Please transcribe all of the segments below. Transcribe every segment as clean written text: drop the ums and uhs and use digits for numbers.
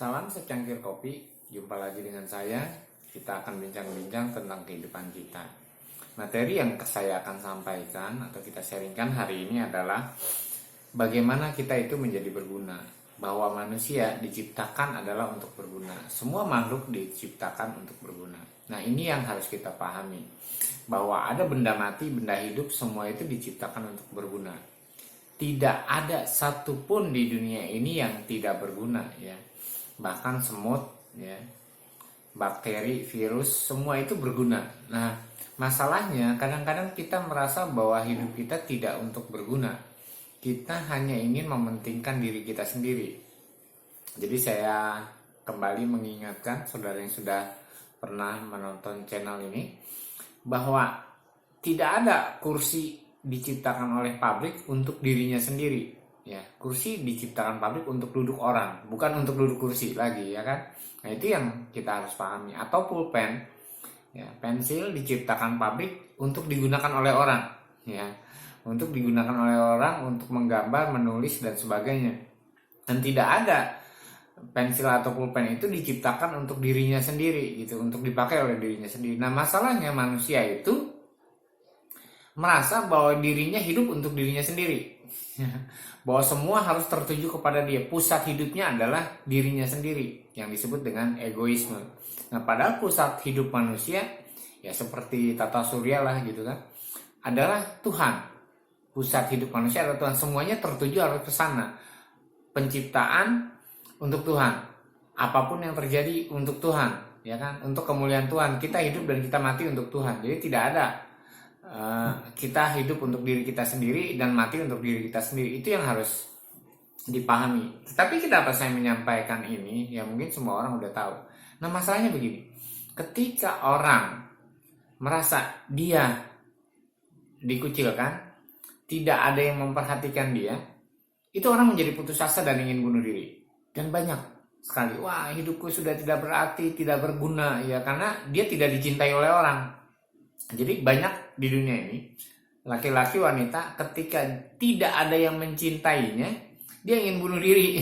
Salam secangkir kopi, jumpa lagi dengan saya. Kita akan bincang-bincang tentang kehidupan kita. Materi yang saya akan sampaikan atau kita sharingkan hari ini adalah bagaimana kita itu menjadi berguna. Bahwa manusia diciptakan adalah untuk berguna. Semua makhluk diciptakan untuk berguna. Nah, ini yang harus kita pahami. Bahwa ada benda mati, benda hidup, semua itu diciptakan untuk berguna. Tidak ada satupun di dunia ini yang tidak berguna, ya. Bahkan semut, ya, bakteri, virus, semua itu berguna. Nah, masalahnya kadang-kadang kita merasa bahwa hidup kita tidak untuk berguna. Kita hanya ingin mementingkan diri kita sendiri. Jadi saya kembali mengingatkan saudara yang sudah pernah menonton channel ini bahwa tidak ada kursi diciptakan oleh pabrik untuk dirinya sendiri. Ya, kursi diciptakan pabrik untuk duduk orang, bukan untuk duduk kursi lagi, ya kan? Nah, itu yang kita harus pahami. Atau pulpen, ya, pensil diciptakan pabrik untuk digunakan oleh orang, ya, untuk digunakan oleh orang untuk menggambar, menulis dan sebagainya. Dan tidak ada pensil atau pulpen itu diciptakan untuk dirinya sendiri, gitu, untuk dipakai oleh dirinya sendiri. Nah, masalahnya manusia itu merasa bahwa dirinya hidup untuk dirinya sendiri. Bahwa semua harus tertuju kepada dia. Pusat hidupnya adalah dirinya sendiri, yang disebut dengan egoisme. Nah, padahal pusat hidup manusia, ya seperti tata surya lah gitu kan, adalah Tuhan. Pusat hidup manusia adalah Tuhan. Semuanya tertuju harus ke sana. Penciptaan untuk Tuhan. Apapun yang terjadi untuk Tuhan, ya kan? Untuk kemuliaan Tuhan. Kita hidup dan kita mati untuk Tuhan. Jadi tidak ada kita hidup untuk diri kita sendiri dan mati untuk diri kita sendiri. Itu yang harus dipahami. Tapi kenapa saya menyampaikan ini? Ya mungkin semua orang udah tahu. Nah, masalahnya begini. Ketika orang merasa dia dikucilkan, tidak ada yang memperhatikan dia, itu orang menjadi putus asa dan ingin bunuh diri. Dan banyak sekali, wah hidupku sudah tidak berarti, tidak berguna, ya karena dia tidak dicintai oleh orang. Jadi banyak di dunia ini laki-laki, wanita, ketika tidak ada yang mencintainya, dia ingin bunuh diri.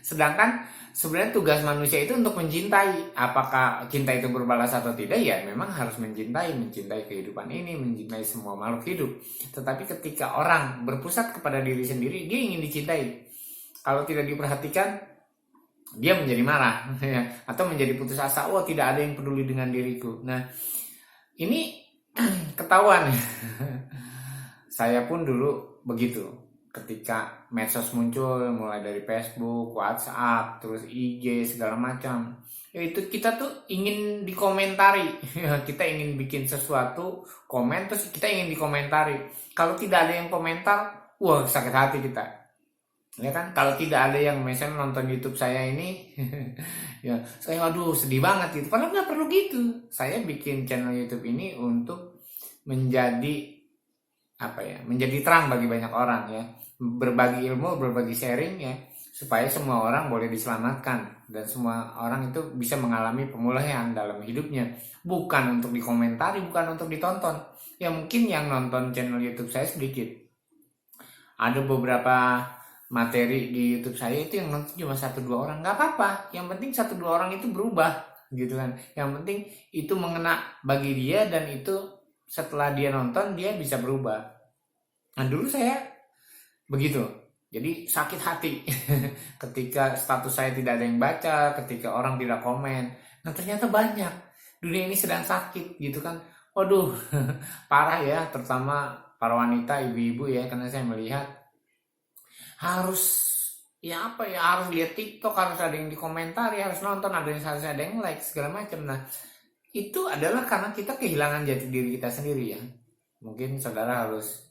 Sedangkan sebenarnya tugas manusia itu untuk mencintai. Apakah cinta itu berbalas atau tidak? Ya memang harus mencintai kehidupan ini, mencintai semua makhluk hidup. Tetapi ketika orang berpusat kepada diri sendiri, dia ingin dicintai. Kalau tidak diperhatikan, dia menjadi marah atau menjadi putus asa. Oh, tidak ada yang peduli dengan diriku. Nah, ini ketahuan. Saya pun dulu begitu. Ketika medsos muncul, mulai dari Facebook, WhatsApp, terus IG, segala macam, ya itu kita tuh ingin dikomentari. Kita ingin bikin sesuatu, komen, terus kita ingin dikomentari. Kalau tidak ada yang komentar, wah sakit hati kita. Ya kan, kalau tidak ada yang misalnya nonton YouTube saya ini, ya saya aduh sedih banget gitu. Padahal nggak perlu gitu. Saya bikin channel YouTube ini untuk menjadi menjadi terang bagi banyak orang, ya, berbagi ilmu, berbagi sharing, ya, supaya semua orang boleh diselamatkan dan semua orang itu bisa mengalami pemulihan dalam hidupnya. Bukan untuk dikomentari, bukan untuk ditonton. Ya mungkin yang nonton channel YouTube saya sedikit. Ada beberapa materi di YouTube saya itu yang nonton cuma 1-2 orang, nggak apa-apa. Yang penting 1-2 orang itu berubah, gitu kan. Yang penting itu mengena bagi dia dan itu setelah dia nonton dia bisa berubah. Nah dulu saya begitu, jadi sakit hati ketika status saya tidak ada yang baca, ketika orang tidak komen. Nah ternyata banyak, dunia ini sedang sakit, gitu kan. Waduh, parah ya, terutama para wanita, ibu-ibu ya, karena saya melihat harus harus lihat TikTok, harus ada yang dikomentari, harus nonton, harus ada yang like segala macam. Nah itu adalah karena kita kehilangan jati diri kita sendiri, ya. Mungkin saudara harus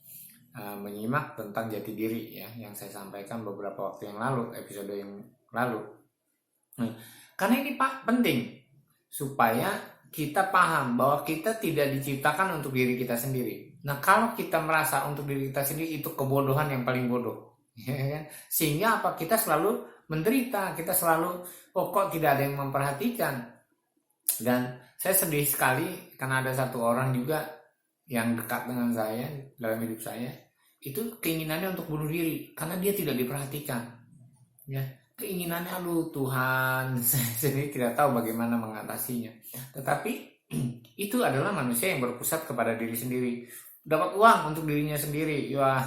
menyimak tentang jati diri, ya, yang saya sampaikan beberapa waktu yang lalu, episode yang lalu. Karena ini penting supaya kita paham bahwa kita tidak diciptakan untuk diri kita sendiri. Nah kalau kita merasa untuk diri kita sendiri, itu kebodohan yang paling bodoh. Sehingga kita selalu menderita, kita selalu kok tidak ada yang memperhatikan. Dan saya sedih sekali karena ada satu orang juga yang dekat dengan saya dalam hidup saya, itu keinginannya untuk bunuh diri karena dia tidak diperhatikan, ya. keinginannya, aduh Tuhan, saya sendiri tidak tahu bagaimana mengatasinya. Tetapi itu adalah manusia yang berpusat kepada diri sendiri. Dapat uang untuk dirinya sendiri, wah,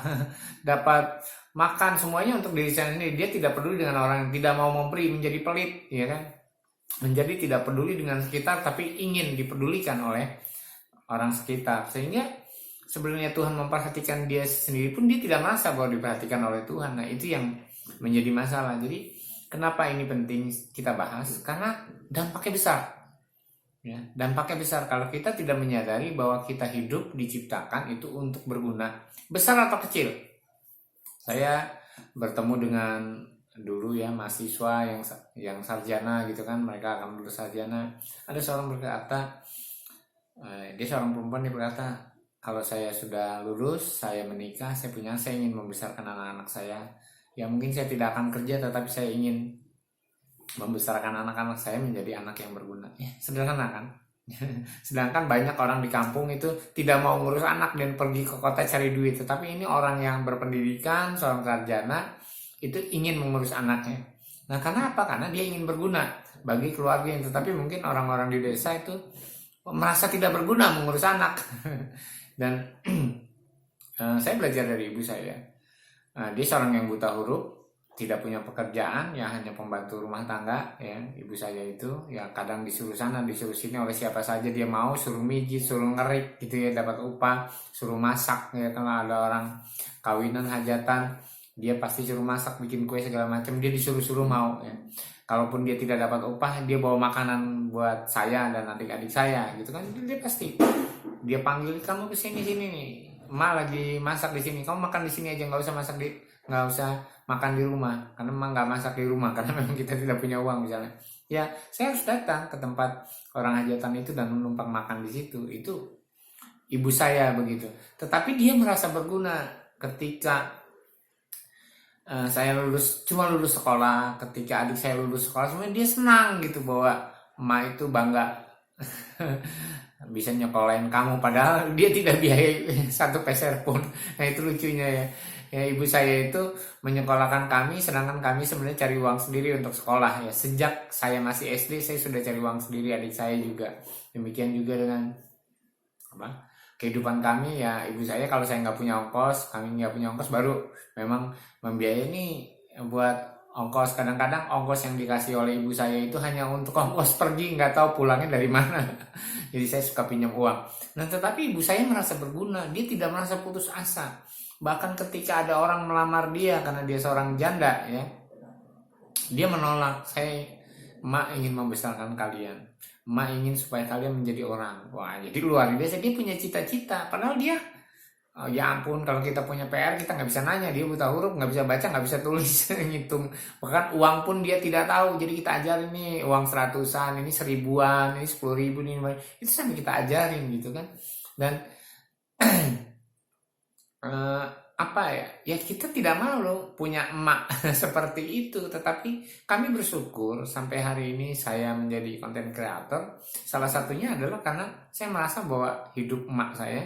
dapat makan semuanya untuk diri sendiri. Dia tidak peduli dengan orang yang tidak mau memberi, menjadi pelit, ya kan? Menjadi tidak peduli dengan sekitar, tapi ingin dipedulikan oleh orang sekitar. Sehingga sebenarnya Tuhan memperhatikan dia sendiri pun dia tidak merasa bahwa diperhatikan oleh Tuhan. Nah, itu yang menjadi masalah. Jadi kenapa ini penting kita bahas? Karena dampaknya besar. Ya, dampaknya besar kalau kita tidak menyadari bahwa kita hidup diciptakan itu untuk berguna, besar atau kecil. Saya bertemu dengan dulu ya mahasiswa yang sarjana gitu kan, mereka akan lulus sarjana. Ada seorang berkata, dia seorang perempuan, dia berkata, kalau saya sudah lulus, saya menikah, saya ingin membesarkan anak-anak saya. Ya mungkin saya tidak akan kerja, tetapi saya ingin membesarkan anak-anak saya menjadi anak yang berguna. Ya, sederhana kan? Sedangkan banyak orang di kampung itu tidak mau ngurus anak dan pergi ke kota cari duit. Tetapi ini orang yang berpendidikan, seorang sarjana, itu ingin mengurus anaknya. Nah, karena apa? Karena dia ingin berguna bagi keluarganya. Tetapi mungkin orang-orang di desa itu merasa tidak berguna mengurus anak. Dan saya belajar dari ibu saya. Dia seorang yang buta huruf, tidak punya pekerjaan, ya hanya pembantu rumah tangga ya. Ibu saya itu ya kadang disuruh sana disuruh sini oleh siapa saja dia mau, suruh mijit, suruh ngerik gitu ya, dapat upah, suruh masak ya. Kalau ada orang kawinan hajatan, dia pasti suruh masak, bikin kue segala macam, dia disuruh-suruh mau ya. Kalaupun dia tidak dapat upah, dia bawa makanan buat saya dan adik-adik saya gitu kan. Dia pasti dia panggil, kamu kesini sini nih, emak lagi masak di sini, kamu makan di sini aja, nggak usah makan di rumah, karena memang nggak masak di rumah karena memang kita tidak punya uang misalnya. Ya saya harus datang ke tempat orang hajatan itu dan menumpang makan di situ. Itu ibu saya begitu. Tetapi dia merasa berguna ketika saya cuma lulus sekolah. Ketika adik saya lulus sekolah, sebenarnya dia senang gitu bahwa emak itu bangga bisa nyekolahin kamu, padahal dia tidak biaya satu peser pun. Nah itu lucunya ya. Ya, ibu saya itu menyekolahkan kami, sedangkan kami sebenarnya cari uang sendiri untuk sekolah ya. Sejak saya masih SD saya sudah cari uang sendiri, adik saya juga. Demikian juga dengan kehidupan kami ya. Ibu saya kalau saya nggak punya ongkos, kami nggak punya ongkos, baru memang membiayai ini buat ongkos. Kadang-kadang ongkos yang dikasih oleh ibu saya itu hanya untuk ongkos pergi, nggak tahu pulangnya dari mana. Jadi saya suka pinjam uang. Nah tetapi ibu saya merasa berguna, dia tidak merasa putus asa. Bahkan ketika ada orang melamar dia karena dia seorang janda ya, dia menolak. Emak ingin membesarkan kalian, emak ingin supaya kalian menjadi orang. Wah, jadi luar biasa, dia punya cita-cita. Padahal dia, oh, ya ampun, kalau kita punya PR kita nggak bisa nanya, dia buta huruf, nggak bisa baca, nggak bisa tulis, ngitung. Bahkan uang pun dia tidak tahu. Jadi kita ajarin nih uang 100-an, ini 1000-an, ini 10.000, ini itu sampai kita ajarin gitu kan. Dan ya kita tidak malu punya emak seperti itu. Tetapi kami bersyukur sampai hari ini saya menjadi content creator. Salah satunya adalah karena saya merasa bahwa hidup emak saya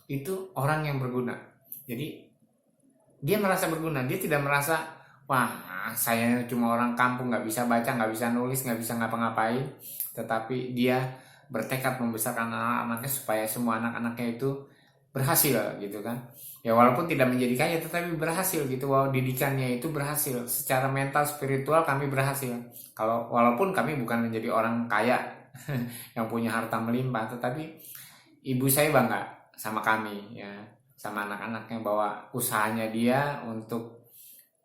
itu orang yang berguna. Jadi dia merasa berguna, dia tidak merasa wah saya cuma orang kampung, nggak bisa baca, nggak bisa nulis, nggak bisa ngapa-ngapain. Tetapi dia bertekad membesarkan anak-anaknya supaya semua anak-anaknya itu berhasil gitu kan. Ya walaupun tidak menjadi kaya tetapi berhasil gitu. Wow, didikannya itu berhasil. Secara mental spiritual kami berhasil. Walaupun kami bukan menjadi orang kaya yang punya harta melimpah, tetapi ibu saya bangga sama kami ya, sama anak-anaknya, bahwa usahanya dia untuk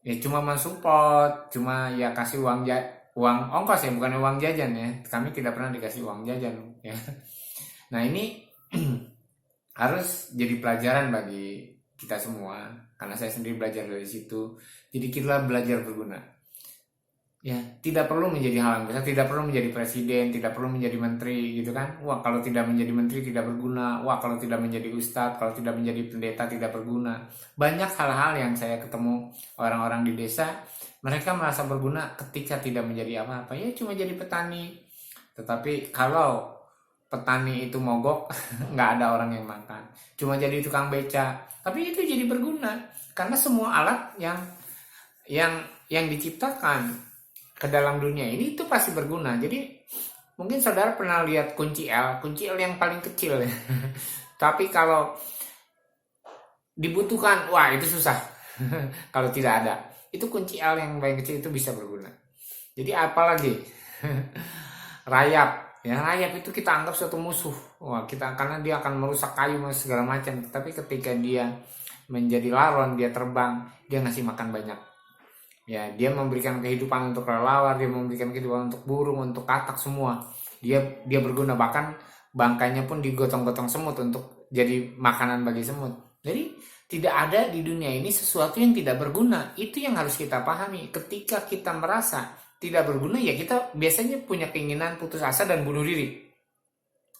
ya cuma mensupport, cuma ya kasih uang ongkos ya, bukan uang jajan ya. Kami tidak pernah dikasih uang jajan ya. Nah ini harus jadi pelajaran bagi kita semua, karena saya sendiri belajar dari situ. Jadi kita belajar berguna ya, tidak perlu menjadi hal yang besar, tidak perlu menjadi presiden, tidak perlu menjadi menteri gitu kan. Wah kalau tidak menjadi menteri tidak berguna, wah kalau tidak menjadi ustadz, kalau tidak menjadi pendeta tidak berguna. Banyak hal-hal yang saya ketemu orang-orang di desa, mereka merasa berguna ketika tidak menjadi apa-apa, ya cuma jadi petani. Tetapi kalau petani itu mogok, nggak ada orang yang makan, cuma jadi tukang beca, tapi itu jadi berguna karena semua alat yang diciptakan ke dalam dunia ini itu pasti berguna. Jadi mungkin saudara pernah lihat kunci L yang paling kecil ya. Tapi kalau dibutuhkan, wah itu susah. Kalau tidak ada, itu kunci L yang paling kecil itu bisa berguna. Jadi apalagi rayap, ya rayap itu kita anggap suatu musuh. Wah kita, karena dia akan merusak kayu segala macam. Tapi ketika dia menjadi laron, dia terbang, dia ngasih makan banyak. Ya, dia memberikan kehidupan untuk kelelawar, dia memberikan kehidupan untuk burung, untuk katak semua. Dia berguna, bahkan bangkainya pun digotong-gotong semut untuk jadi makanan bagi semut. Jadi tidak ada di dunia ini sesuatu yang tidak berguna. Itu yang harus kita pahami. Ketika kita merasa tidak berguna, ya kita biasanya punya keinginan putus asa dan bunuh diri.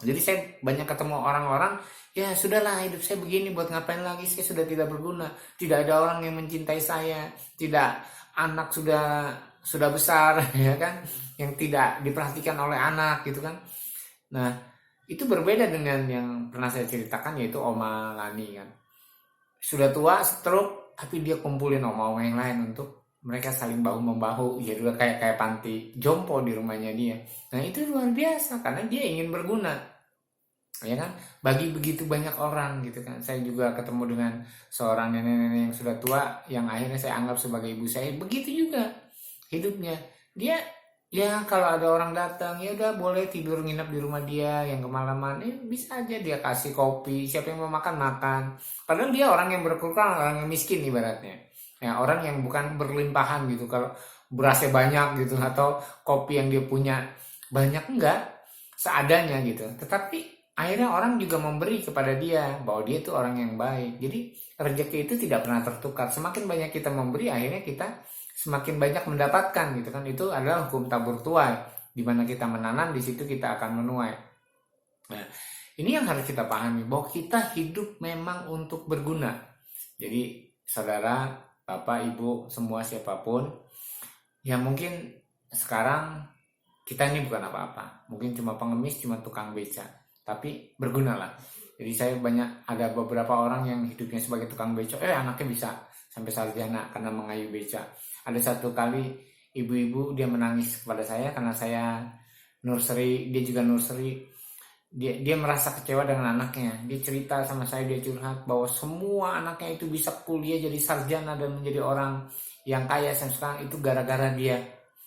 Jadi saya banyak ketemu orang-orang, ya sudahlah hidup saya begini, buat ngapain lagi, saya sudah tidak berguna. Tidak ada orang yang mencintai saya, tidak, anak sudah besar ya kan, yang tidak diperhatikan oleh anak gitu kan. Nah itu berbeda dengan yang pernah saya ceritakan, yaitu Oma Lani kan, sudah tua stroke tapi dia kumpulin oma-oma yang lain untuk mereka saling bahu membahu, ya udah kayak panti jompo di rumahnya dia. Nah itu luar biasa karena dia ingin berguna, ya kan, bagi begitu banyak orang gitu kan. Saya juga ketemu dengan seorang nenek-nenek yang sudah tua yang akhirnya saya anggap sebagai ibu saya. Begitu juga hidupnya dia, ya kalau ada orang datang ya udah boleh tidur nginep di rumah dia yang kemalaman, bisa aja dia kasih kopi, siapa yang mau makan. Padahal dia orang yang berkurang, orang yang miskin ibaratnya, ya orang yang bukan berlimpahan gitu. Kalau berasnya banyak gitu atau kopi yang dia punya banyak, enggak, seadanya gitu. Tetapi akhirnya orang juga memberi kepada dia, bahwa dia itu orang yang baik. Jadi rezeki itu tidak pernah tertukar. Semakin banyak kita memberi, akhirnya kita semakin banyak mendapatkan gitu kan. Itu adalah hukum tabur tuai, di mana kita menanam, di situ kita akan menuai. Nah, ini yang harus kita pahami, bahwa kita hidup memang untuk berguna. Jadi saudara, bapak, ibu, semua siapapun, ya mungkin sekarang kita ini bukan apa-apa, mungkin cuma pengemis, cuma tukang beca, tapi bergunalah. Jadi saya ada beberapa orang yang hidupnya sebagai tukang beca, anaknya bisa sampai sarjana karena mengayuh beca. Ada satu kali ibu-ibu dia menangis kepada saya karena saya nursery, dia juga nursery. Dia merasa kecewa dengan anaknya. Dia cerita sama saya, dia curhat bahwa semua anaknya itu bisa kuliah jadi sarjana dan menjadi orang yang kaya sekarang itu gara-gara dia.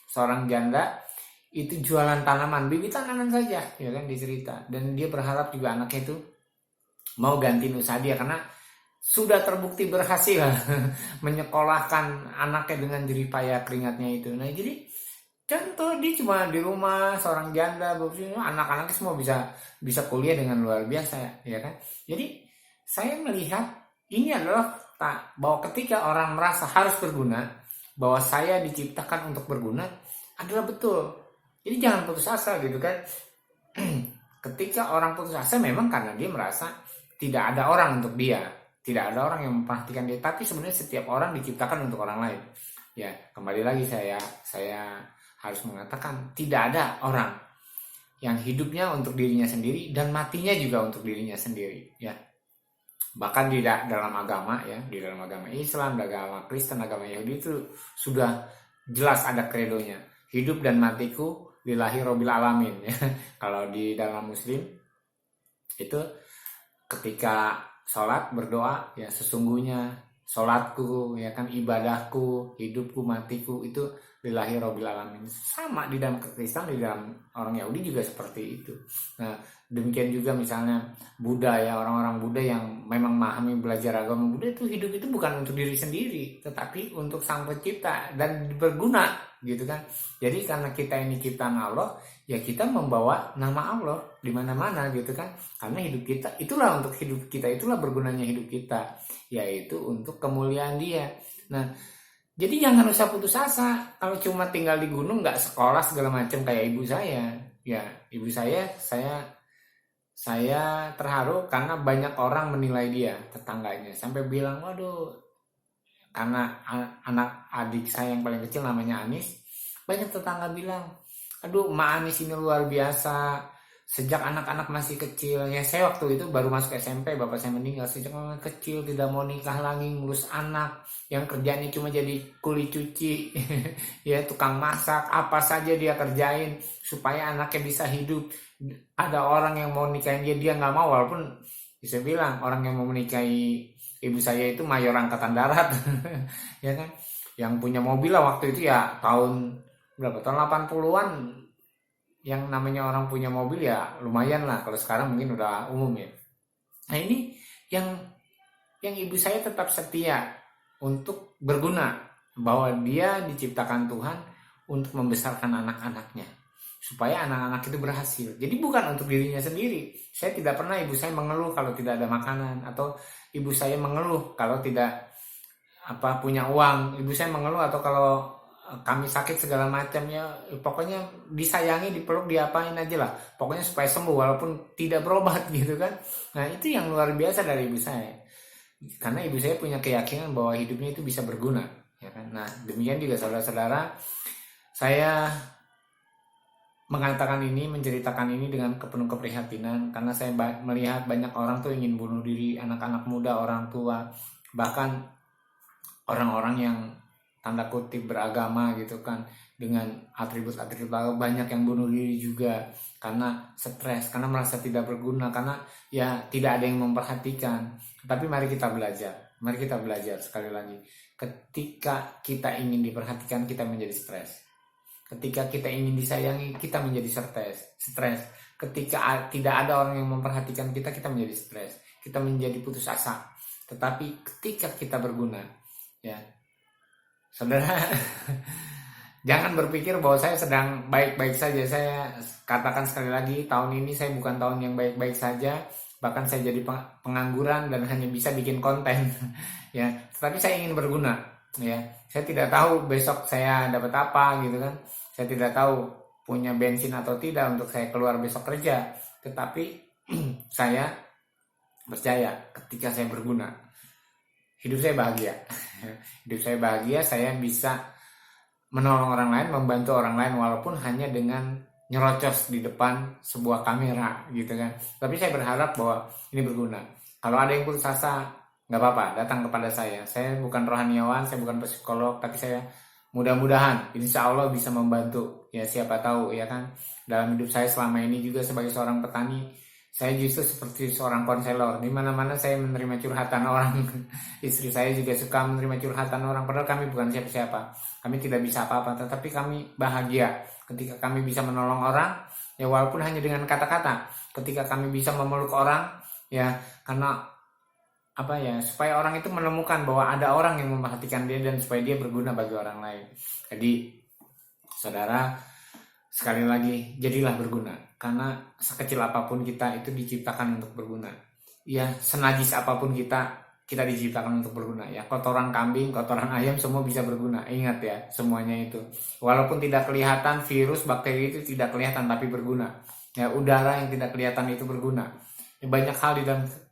Seorang janda itu jualan tanaman, bibit tanaman saja, ya kan, dia cerita. Dan dia berharap juga anaknya itu mau gantiin usaha dia karena sudah terbukti berhasil menyekolahkan anaknya dengan jerih payah keringatnya itu. Nah jadi contoh, dia cuma di rumah, seorang janda, anak-anaknya semua bisa kuliah dengan luar biasa, ya kan. Jadi saya melihat ini adalah bahwa ketika orang merasa harus berguna, bahwa saya diciptakan untuk berguna, adalah betul. Jadi jangan putus asa gitu kan. Ketika orang putus asa memang karena dia merasa tidak ada orang untuk dia, tidak ada orang yang memperhatikan dia. Tapi sebenarnya setiap orang diciptakan untuk orang lain. Ya kembali lagi saya harus mengatakan, tidak ada orang yang hidupnya untuk dirinya sendiri dan matinya juga untuk dirinya sendiri, ya. Bahkan di dalam agama, ya, di dalam agama Islam, agama Kristen, agama Yahudi itu sudah jelas ada kredonya, hidup dan matiku lillahi robbil alamin, ya. Kalau di dalam Muslim itu ketika sholat berdoa, ya sesungguhnya sholatku, ya kan, ibadahku, hidupku, matiku itu lillahi robbil alamin. Sama di dalam Kristen, di dalam orang Yahudi juga seperti itu. Nah demikian juga misalnya Buddha, ya, orang-orang Buddha yang memang memahami belajar agama Buddha itu hidup itu bukan untuk diri sendiri, tetapi untuk Sang Pencipta dan berguna gitu kan. Jadi karena kita ini ciptaan Allah, ya kita membawa nama Allah di mana-mana gitu kan. Karena hidup kita itulah, untuk hidup kita itulah bergunanya hidup kita, yaitu untuk kemuliaan Dia. Nah jadi jangan usah putus asa kalau cuma tinggal di gunung, nggak sekolah segala macam kayak ibu saya. Ya ibu saya terharu karena banyak orang menilai dia, tetangganya sampai bilang, waduh, karena anak adik saya yang paling kecil namanya Anis, banyak tetangga bilang, aduh, Mak Anis ini luar biasa, sejak anak-anak masih kecil. Ya saya waktu itu baru masuk SMP, bapak saya meninggal. Sejak anak kecil tidak mau nikah lagi, ngurus anak, yang kerjanya cuma jadi kuli cuci, ya tukang masak, apa saja dia kerjain supaya anaknya bisa hidup. Ada orang yang mau nikahin dia nggak mau, walaupun bisa bilang orang yang mau menikahi ibu saya itu mayor angkatan darat, ya kan, yang punya mobil lah waktu itu ya, tahun berapa, tahun 80-an, yang namanya orang punya mobil ya lumayan lah, kalau sekarang mungkin udah umum ya. Nah ini yang ibu saya tetap setia untuk berguna, bahwa dia diciptakan Tuhan untuk membesarkan anak-anaknya supaya anak-anak itu berhasil. Jadi bukan untuk dirinya sendiri. Saya tidak pernah ibu saya mengeluh kalau tidak ada makanan, atau ibu saya mengeluh kalau tidak punya uang. Ibu saya mengeluh atau kalau kami sakit segala macam, ya pokoknya disayangi, dipeluk, diapain aja lah, pokoknya supaya sembuh walaupun tidak berobat gitu kan. Nah itu yang luar biasa dari ibu saya, karena ibu saya punya keyakinan bahwa hidupnya itu bisa berguna, ya kan. Nah demikian juga saudara-saudara, saya mengatakan ini, menceritakan ini dengan penuh keprihatinan, karena saya melihat banyak orang tuh ingin bunuh diri, anak-anak muda, orang tua, bahkan orang-orang yang tanda kutip beragama gitu kan, dengan atribut-atribut banyak yang bunuh diri juga karena stres, karena merasa tidak berguna, karena ya tidak ada yang memperhatikan. Tapi mari kita belajar sekali lagi, ketika kita ingin diperhatikan kita menjadi stres, ketika kita ingin disayangi kita menjadi stres, ketika tidak ada orang yang memperhatikan kita menjadi stres, kita menjadi putus asa. Tetapi ketika kita berguna, ya saudara, jangan berpikir bahwa saya sedang baik-baik saja. Saya katakan sekali lagi, tahun ini saya bukan tahun yang baik-baik saja. Bahkan saya jadi pengangguran dan hanya bisa bikin konten. Ya, tetapi saya ingin berguna. Ya, saya tidak tahu besok saya dapat apa gitu kan. Saya tidak tahu punya bensin atau tidak untuk saya keluar besok kerja. Tetapi saya percaya ketika saya berguna, hidup saya bahagia. Hidup saya bahagia, saya bisa menolong orang lain, membantu orang lain, walaupun hanya dengan nyerocos di depan sebuah kamera gitu kan. Tapi saya berharap bahwa ini berguna. Kalau ada yang putus asa, nggak apa-apa, datang kepada saya. Saya bukan rohaniawan, saya bukan psikolog, tapi saya mudah-mudahan insya Allah bisa membantu. Ya siapa tahu ya kan. Dalam hidup saya selama ini juga sebagai seorang petani, saya justru seperti seorang konselor. Di mana-mana saya menerima curhatan orang. Istri saya juga suka menerima curhatan orang. Padahal kami bukan siapa-siapa. Kami tidak bisa apa-apa. Tetapi kami bahagia ketika kami bisa menolong orang. Ya walaupun hanya dengan kata-kata. Ketika kami bisa memeluk orang. Ya karena supaya orang itu menemukan bahwa ada orang yang memperhatikan dia. Dan supaya dia berguna bagi orang lain. Jadi saudara, sekali lagi jadilah berguna. Karena sekecil apapun kita itu diciptakan untuk berguna. Ya senajis apapun kita diciptakan untuk berguna. Ya kotoran kambing, kotoran ayam semua bisa berguna. Ingat ya semuanya itu. Walaupun tidak kelihatan, virus, bakteri itu tidak kelihatan tapi berguna. Ya udara yang tidak kelihatan itu berguna. Ya, banyak hal di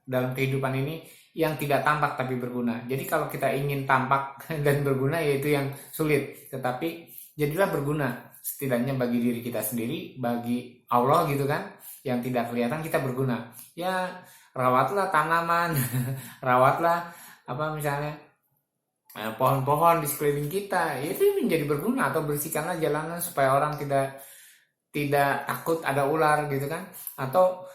dalam kehidupan ini yang tidak tampak tapi berguna. Jadi kalau kita ingin tampak dan berguna, yaitu yang sulit. Tetapi jadilah berguna. Setidaknya bagi diri kita sendiri, bagi Allah gitu kan, yang tidak kelihatan kita berguna. Ya rawatlah tanaman, rawatlah misalnya pohon-pohon di sekeliling kita, itu menjadi berguna. Atau bersihkanlah jalanan supaya orang tidak takut ada ular gitu kan. Atau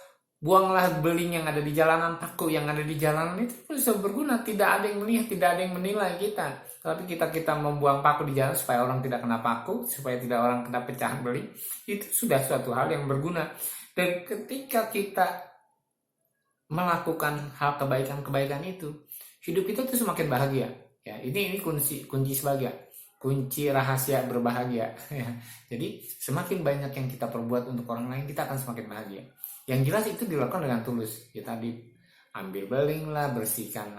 buanglah beling yang ada di jalanan, paku yang ada di jalanan, itu bisa berguna. Tidak ada yang melihat, tidak ada yang menilai kita. Tapi kita membuang paku di jalan supaya orang tidak kena paku, supaya tidak orang kena pecahan beling, itu sudah suatu hal yang berguna. Dan ketika kita melakukan hal kebaikan-kebaikan itu, hidup kita tuh semakin bahagia. Ya, ini kunci sebagai kunci rahasia berbahagia. Ya. Jadi semakin banyak yang kita perbuat untuk orang lain, kita akan semakin bahagia. Yang jelas itu dilakukan dengan tulus. Ya tadi ambil beling lah, bersihkan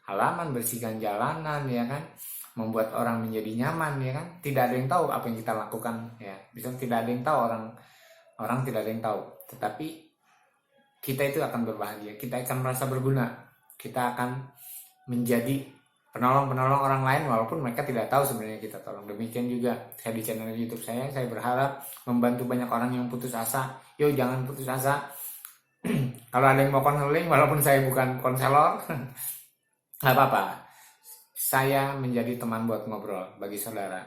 halaman, bersihkan jalanan, ya kan, membuat orang menjadi nyaman, ya kan. Tidak ada yang tahu apa yang kita lakukan, ya. Bisa tidak ada yang tahu, orang tidak ada yang tahu. Tetapi kita itu akan berbahagia, kita akan merasa berguna, kita akan menjadi penolong-penolong orang lain walaupun mereka tidak tahu sebenarnya kita tolong. Demikian juga saya di channel YouTube saya berharap membantu banyak orang yang putus asa. Yuk jangan putus asa. Kalau ada yang mau konseling walaupun saya bukan konselor, nggak apa-apa. Saya menjadi teman buat ngobrol bagi saudara.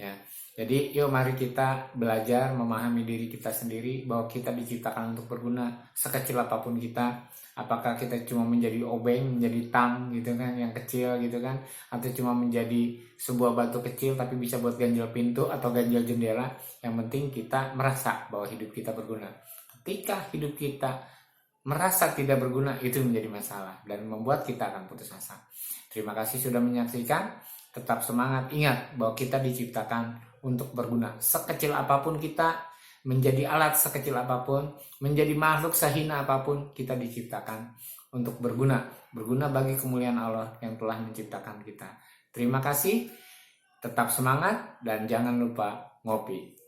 Ya. Jadi yuk mari kita belajar memahami diri kita sendiri bahwa kita diciptakan untuk berguna sekecil apapun kita. Apakah kita cuma menjadi obeng, menjadi tang gitu kan, yang kecil gitu kan, atau cuma menjadi sebuah batu kecil tapi bisa buat ganjel pintu atau ganjel jendela. Yang penting kita merasa bahwa hidup kita berguna. Ketika hidup kita merasa tidak berguna, itu menjadi masalah dan membuat kita akan putus asa. Terima kasih sudah menyaksikan. Tetap semangat. Ingat bahwa kita diciptakan untuk berguna. Sekecil apapun kita, menjadi alat sekecil apapun, menjadi makhluk sehina apapun, kita diciptakan untuk berguna. Berguna bagi kemuliaan Allah yang telah menciptakan kita. Terima kasih. Tetap semangat dan jangan lupa ngopi.